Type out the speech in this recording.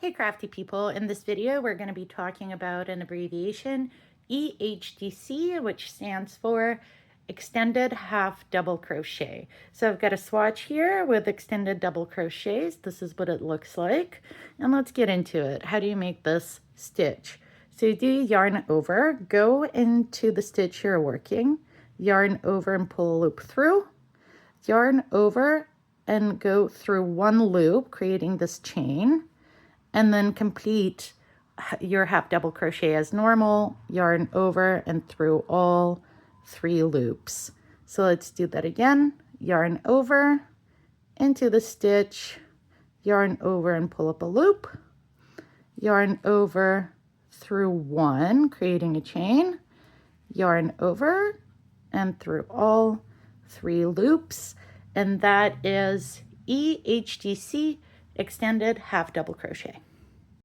Hey crafty people, in this video we're going to be talking about an abbreviation EHDC, which stands for extended half double crochet. So I've got a swatch here with extended double crochets. This is what it looks like, and let's get into it. How do you make this stitch? So you do yarn over, go into the stitch you're working, yarn over and pull a loop through, yarn over and go through one loop, creating this chain, and then complete your half double crochet as normal, yarn over and through all 3 loops. So let's do that again. Yarn over into the stitch, yarn over and pull up a loop, yarn over through 1, creating a chain, yarn over and through all 3 loops, and that is EHDC, extended half double crochet.